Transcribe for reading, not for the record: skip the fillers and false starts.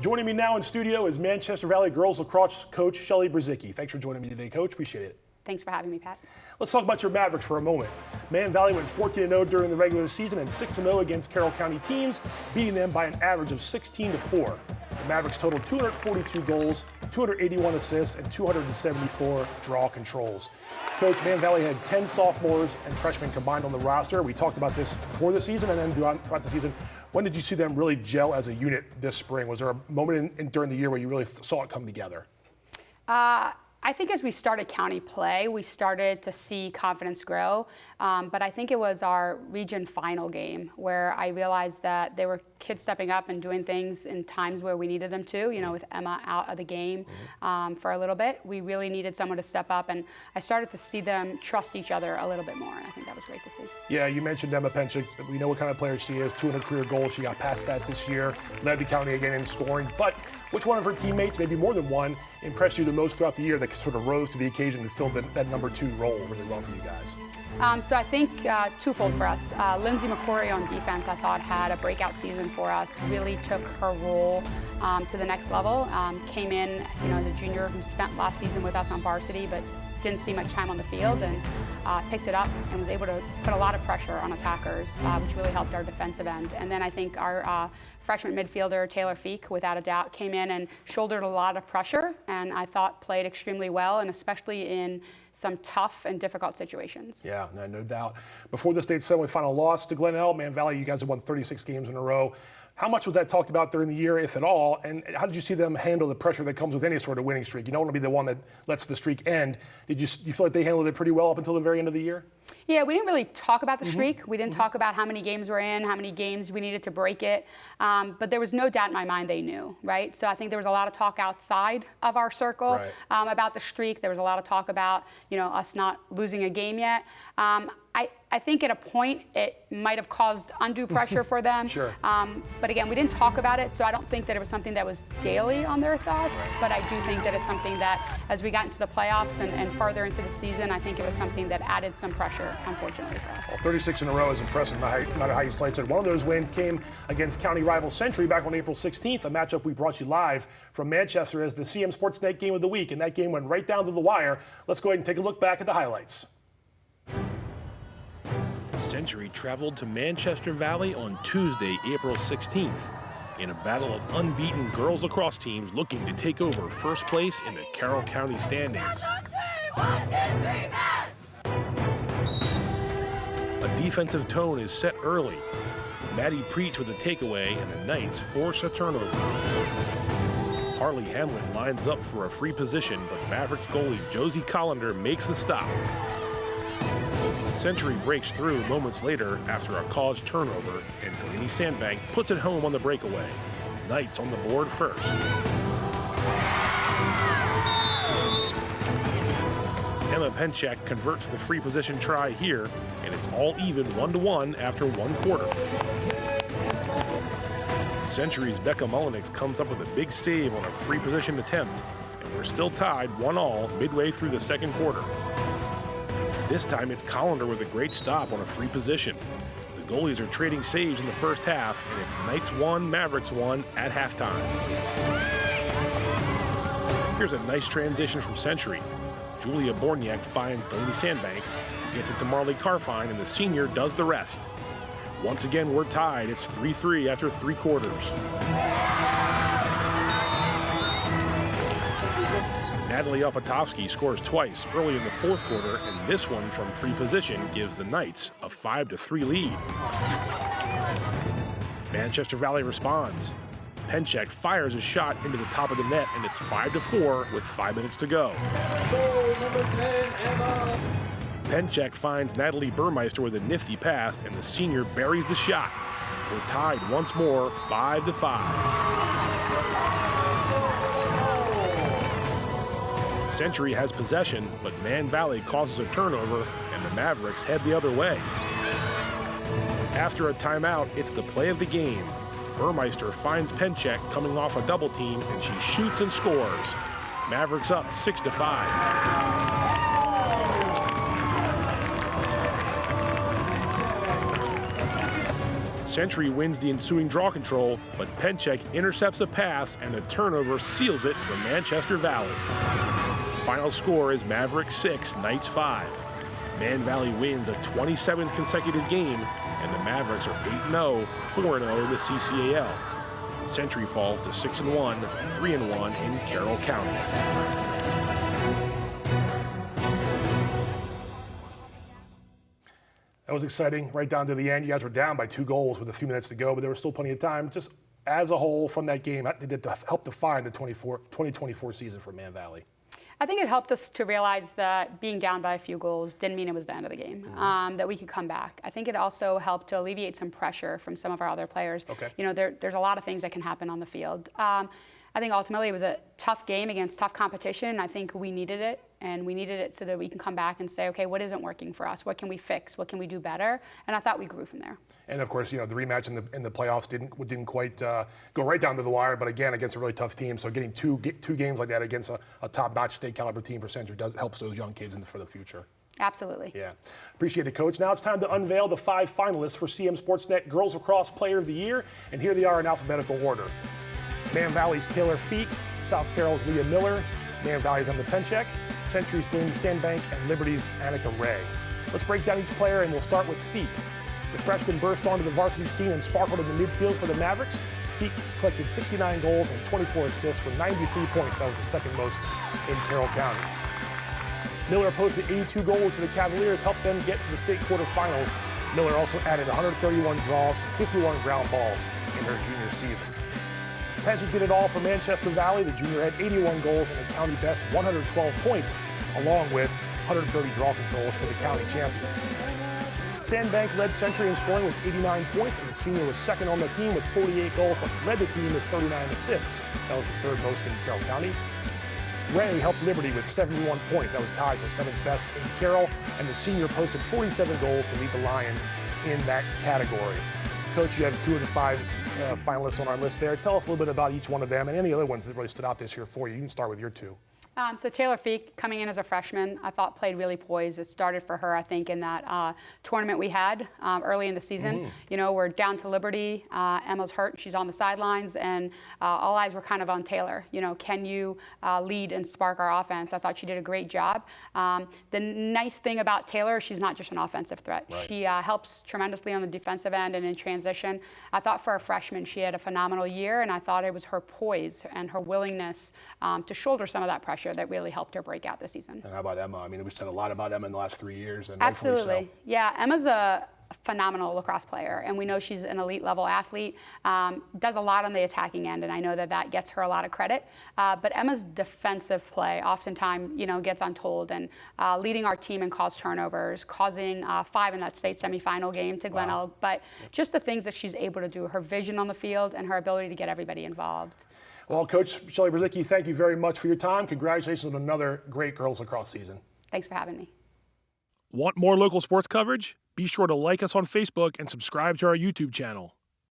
Joining me now in studio is Manchester Valley girls lacrosse coach Shelly Brezicki. Thanks for joining me today, Coach. Appreciate it. Thanks for having me, Pat. Let's talk about your Mavericks for a moment. Man Valley went 14-0 during the regular season and 6-0 against Carroll County teams, beating them by an average of 16-4. The Mavericks totaled 242 goals, 281 assists, and 274 draw controls. Coach, Man Valley had 10 sophomores and freshmen combined on the roster. We talked about this before the season and then throughout the season. When did you see them really gel as a unit this spring? Was there a moment during the year where you really saw it come together? I think as we started county play, we started to see confidence grow. But I think it was our region final game where I realized that there were kids stepping up and doing things in times where we needed them to, you know, with Emma out of the game for a little bit. We really needed someone to step up, and I started to see them trust each other a little bit more, and I think that was great to see. Yeah, you mentioned Emma Penchik. We know what kind of player she is, 200 career goals. She got past that this year, led the county again in scoring. But which one of her teammates, maybe more than one, impressed you the most throughout the year that sort of rose to the occasion and filled that number 2 role really well for you guys? So I think twofold for us. Lindsay McCory on defense, I thought, had a breakout season for us. Really took her role to the next level. Came in, you know, as a junior who spent last season with us on varsity, but didn't see much time on the field, and picked it up and was able to put a lot of pressure on attackers, which really helped our defensive end. And then I think our freshman midfielder, Taylor Feek, without a doubt, came in and shouldered a lot of pressure, and I thought played extremely well, and especially in some tough and difficult situations. Yeah, no doubt. Before the state semifinal loss to Glenelg, Man Valley, you guys have won 36 games in a row. How much was that talked about during the year, if at all? And how did you see them handle the pressure that comes with any sort of winning streak? You don't want to be the one that lets the streak end. Did you feel like they handled it pretty well up until the very end of the year? Yeah, we didn't really talk about the streak. We didn't talk about how many games we're in, how many games we needed to break it. But there was no doubt in my mind they knew, right? So I think there was a lot of talk outside of our circle about the streak. There was a lot of talk about, you know, us not losing a game yet. I think at a point it might have caused undue pressure for them. Sure. But again, we didn't talk about it, so I don't think that it was something that was daily on their thoughts. But I do think that it's something that, as we got into the playoffs and further into the season, I think it was something that added some pressure, unfortunately, for us. Well, 36 in a row is impressive, no matter how you slice it. One of those wins came against county rival Century back on April 16th, a matchup we brought you live from Manchester as the CMSportsNet Game of the Week, and that game went right down to the wire. Let's go ahead and take a look back at the highlights. Century traveled to Manchester Valley on Tuesday, April 16th, in a battle of unbeaten girls lacrosse teams looking to take over first place in the Carroll County standings. A defensive tone is set early. Maddie Preach with a takeaway, and the Knights force a turnover. Harley Hamlin lines up for a free position, but Mavericks goalie Josie Collender makes the stop. Century breaks through moments later after a caused turnover, and Delaney Sandbank puts it home on the breakaway. Knights on the board first. Emma Penchak converts the free position try here, and it's all even 1-1 after one quarter. Century's Becca Mullenix comes up with a big save on a free position attempt, and we're still tied 1-1 midway through the second quarter. This time it's Collender with a great stop on a free position. The goalies are trading saves in the first half, and it's Knights 1, Mavericks 1 at halftime. Here's a nice transition from Century. Julia Borniak finds Delaney Sandbank, gets it to Marley Carfine, and the senior does the rest. Once again, we're tied. It's 3-3 after 3 quarters. Natalie Opatowski scores twice early in the fourth quarter, and this one from free position gives the Knights a 5-3 lead. Manchester Valley responds. Penchak fires a shot into the top of the net, and it's 5-4 with 5 minutes to go. Goal number 10, Emma. Penchak finds Natalie Burmeister with a nifty pass, and the senior buries the shot. We're tied once more, 5-5. Century has possession, but Man Valley causes a turnover, and the Mavericks head the other way. After a timeout, it's the play of the game. Burmeister finds Penchak coming off a double team, and she shoots and scores. Mavericks up 6-5. Century wins the ensuing draw control, but Penchek intercepts a pass and a turnover seals it for Manchester Valley. Final score is Mavericks 6, Knights 5. Man Valley wins a 27th consecutive game, and the Mavericks are 8-0, 4-0 in the CCAL. Century falls to 6-1, 3-1 in Carroll County. That was exciting right down to the end. You guys were down by 2 goals with a few minutes to go, but there was still plenty of time. Just as a whole from that game, did it help define the 2024 season for Man Valley? I think it helped us to realize that being down by a few goals didn't mean it was the end of the game, that we could come back. I think it also helped to alleviate some pressure from some of our other players. Okay. You know, there's a lot of things that can happen on the field. I think ultimately it was a tough game against tough competition. I think we needed it, and we needed it so that we can come back and say, okay, what isn't working for us? What can we fix? What can we do better? And I thought we grew from there. And of course, you know, the rematch in the playoffs didn't quite go right down to the wire, but again, against a really tough team. So getting two games like that against a top-notch state caliber team for Century helps those young kids for the future. Absolutely. Yeah. Appreciate it, Coach. Now it's time to unveil the 5 finalists for CMSportsNet Girls Lacrosse Player of the Year, and here they are in alphabetical order. Man Valley's Taylor Feek, South Carroll's Leah Miller, Man Valley's Emma Penchek, Century's Delaney Sandbank, and Liberty's Annika Ray. Let's break down each player, and we'll start with Feek. The freshman burst onto the varsity scene and sparkled in the midfield for the Mavericks. Feek collected 69 goals and 24 assists for 93 points. That was the second most in Carroll County. Miller posted 82 goals for the Cavaliers, helped them get to the state quarterfinals. Miller also added 131 draws and 51 ground balls in her junior season. Penchek did it all for Manchester Valley. The junior had 81 goals and a county best 112 points, along with 130 draw controls for the county champions. Sandbank led Century in scoring with 89 points, and the senior was second on the team with 48 goals, but led the team with 39 assists. That was the third most in Carroll County. Ray helped Liberty with 71 points. That was tied for seventh best in Carroll, and the senior posted 47 goals to lead the Lions in that category. Coach, you have 2 of the 5 finalists on our list there. Tell us a little bit about each one of them and any other ones that really stood out this year for you. You can start with your 2. So Taylor Feek, coming in as a freshman, I thought played really poised. It started for her, I think, in that tournament we had early in the season. You know, we're down to Liberty. Emma's hurt. She's on the sidelines, and all eyes were kind of on Taylor. You know, can you lead and spark our offense? I thought she did a great job. The nice thing about Taylor, she's not just an offensive threat. Right. She helps tremendously on the defensive end and in transition. I thought for a freshman, she had a phenomenal year, and I thought it was her poise and her willingness to shoulder some of that pressure that really helped her break out this season. And how about Emma? I mean, we've said a lot about Emma in the last 3 years. And absolutely. So. Yeah, Emma's a phenomenal lacrosse player, and we know she's an elite level athlete, does a lot on the attacking end, and I know that gets her a lot of credit. But Emma's defensive play oftentimes, you know, gets untold, and leading our team in caused turnovers, causing 5 in that state semifinal game to Glen Elg. But just the things that she's able to do, her vision on the field and her ability to get everybody involved. Well, Coach Shelly Brezicki, thank you very much for your time. Congratulations on another great girls lacrosse season. Thanks for having me. Want more local sports coverage? Be sure to like us on Facebook and subscribe to our YouTube channel.